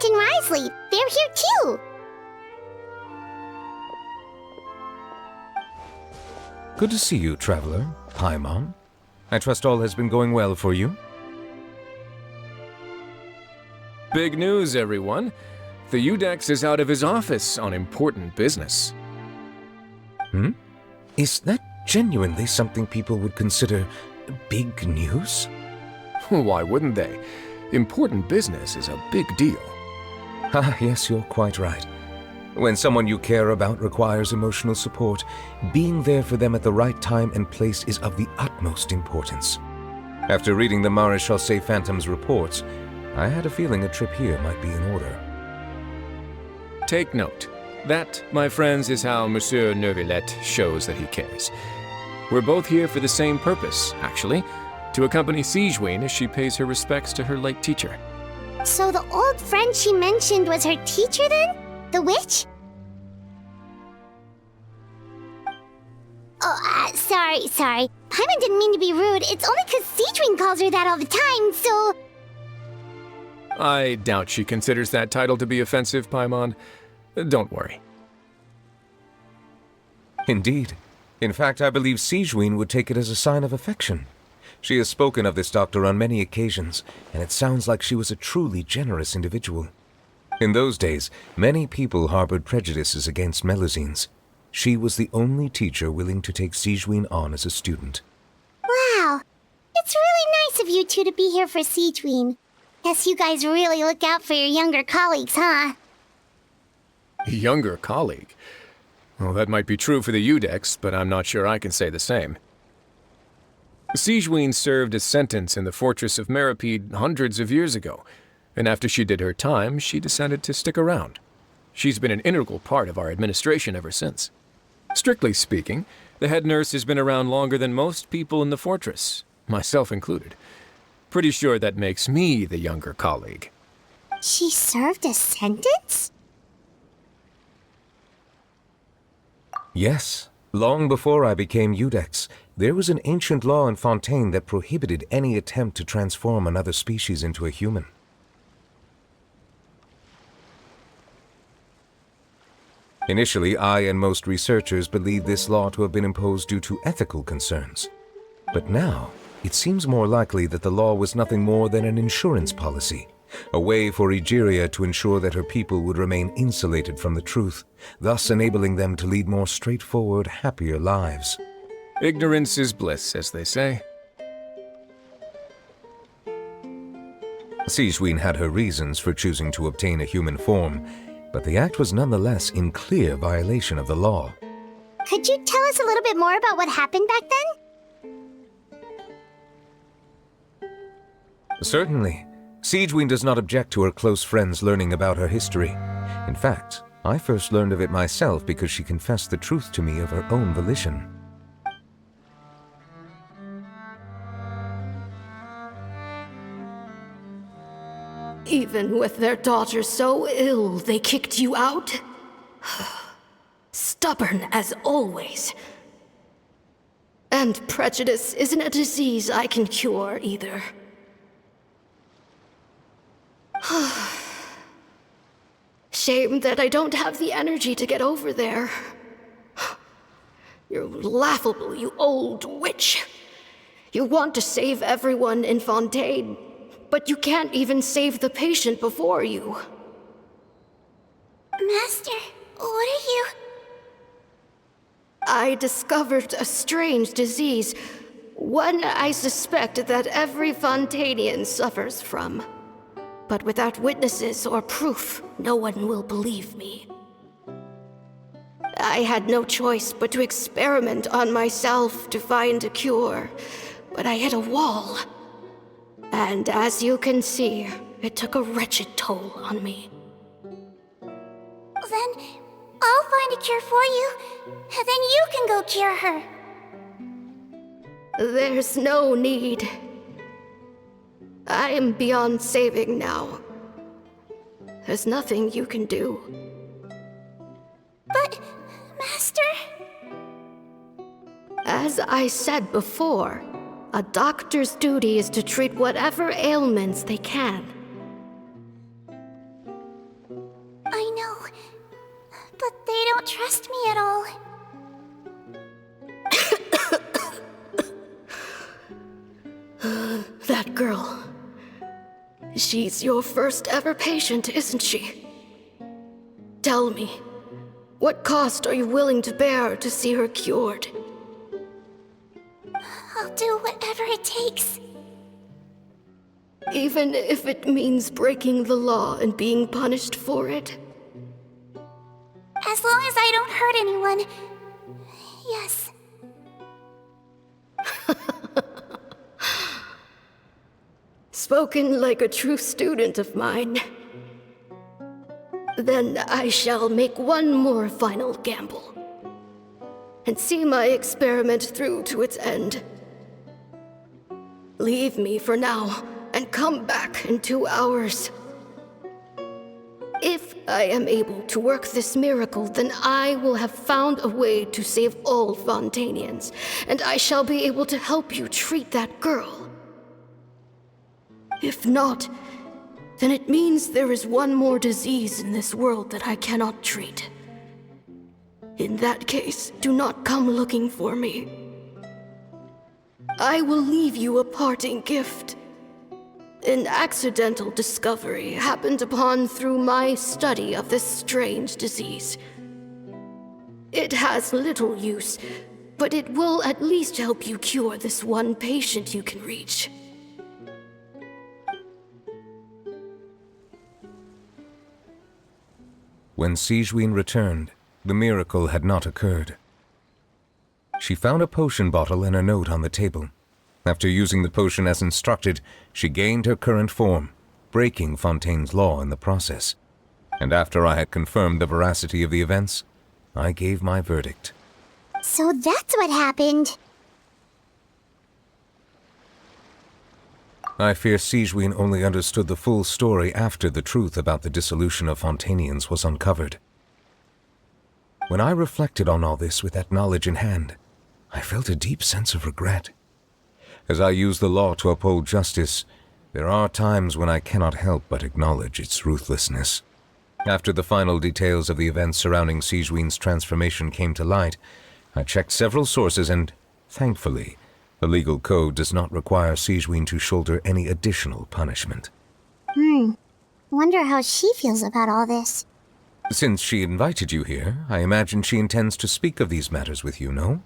Neuvillette and Wriothesley. They're here too. Good to see you, traveler. Paimon. I trust all has been going well for you. Big news, everyone. The Udex is out of his office on important business. Is that genuinely something people would consider big news? Why wouldn't they? Important business is a big deal. Ah, yes, you're quite right. When someone you care about requires emotional support, being there for them at the right time and place is of the utmost importance. After reading the Maréchal Phantom's reports, I had a feeling a trip here might be in order. Take note. That, my friends, is how Monsieur Neuvillette shows that he cares. We're both here for the same purpose, actually, to accompany Sigewinne as she pays her respects to her late teacher. So the old friend she mentioned was her teacher then? The witch? Oh, sorry. Paimon didn't mean to be rude. It's only because Sigewinne calls her that all the time, so... I doubt she considers that title to be offensive, Paimon. Don't worry. Indeed. In fact, I believe Sigewinne would take it as a sign of affection. She has spoken of this doctor on many occasions, and it sounds like she was a truly generous individual. In those days, many people harbored prejudices against Melusines. She was the only teacher willing to take Sigewinne on as a student. Wow. It's really nice of you two to be here for Sigewinne. Guess you guys really look out for your younger colleagues, huh? Younger colleague? Well, that might be true for the Udex, but I'm not sure I can say the same. Sigewinne served a sentence in the fortress of Meropide hundreds of years ago, and after she did her time, she decided to stick around. She's been an integral part of our administration ever since. Strictly speaking, the head nurse has been around longer than most people in the fortress, myself included. Pretty sure that makes me the younger colleague. She served a sentence? Yes. Long before I became Udex, there was an ancient law in Fontaine that prohibited any attempt to transform another species into a human. Initially, I and most researchers believed this law to have been imposed due to ethical concerns. But now, it seems more likely that the law was nothing more than an insurance policy, a way for Egeria to ensure that her people would remain insulated from the truth, thus enabling them to lead more straightforward, happier lives. Ignorance is bliss, as they say. Sigewinne had her reasons for choosing to obtain a human form, but the act was nonetheless in clear violation of the law. Could you tell us a little bit more about what happened back then? Certainly. Sigewinne does not object to her close friends learning about her history. In fact, I first learned of it myself because she confessed the truth to me of her own volition. Even with their daughter so ill, they kicked you out? Stubborn as always. And prejudice isn't a disease I can cure either. Shame that I don't have the energy to get over there. You're laughable, you old witch. You want to save everyone in Fontaine, but you can't even save the patient before you. Master, what are you... I discovered a strange disease, one I suspect that every Fontainian suffers from. But without witnesses or proof, no one will believe me. I had no choice but to experiment on myself to find a cure, but I hit a wall. And as you can see, it took a wretched toll on me. Then I'll find a cure for you, and then you can go cure her. There's no need. I am beyond saving now. There's nothing you can do. But, Master... As I said before, a doctor's duty is to treat whatever ailments they can. trust me at all. That girl. She's your first ever patient, isn't she? Tell me, what cost are you willing to bear to see her cured? I'll do whatever it takes. Even if it means breaking the law and being punished for it? As long as I don't hurt anyone. Yes. Spoken like a true student of mine. Then I shall make one more final gamble. And see my experiment through to its end. Leave me for now, and come back in 2 hours. If I am able to work this miracle, then I will have found a way to save all Fontanians, and I shall be able to help you treat that girl. If not, then it means there is one more disease in this world that I cannot treat. In that case, do not come looking for me. I will leave you a parting gift. An accidental discovery happened upon through my study of this strange disease. It has little use, but it will at least help you cure this one patient you can reach. When Sigewinne returned, the miracle had not occurred. She found a potion bottle and a note on the table. After using the potion as instructed, she gained her current form, breaking Fontaine's law in the process. And after I had confirmed the veracity of the events, I gave my verdict. So that's what happened. I fear Sigewinne only understood the full story after the truth about the dissolution of Fontanians was uncovered. When I reflected on all this with that knowledge in hand, I felt a deep sense of regret. As I use the law to uphold justice, there are times when I cannot help but acknowledge its ruthlessness. After the final details of the events surrounding Sigewinne's transformation came to light, I checked several sources and, thankfully, the legal code does not require Sigewinne to shoulder any additional punishment. Wonder how she feels about all this. Since she invited you here, I imagine she intends to speak of these matters with you, no?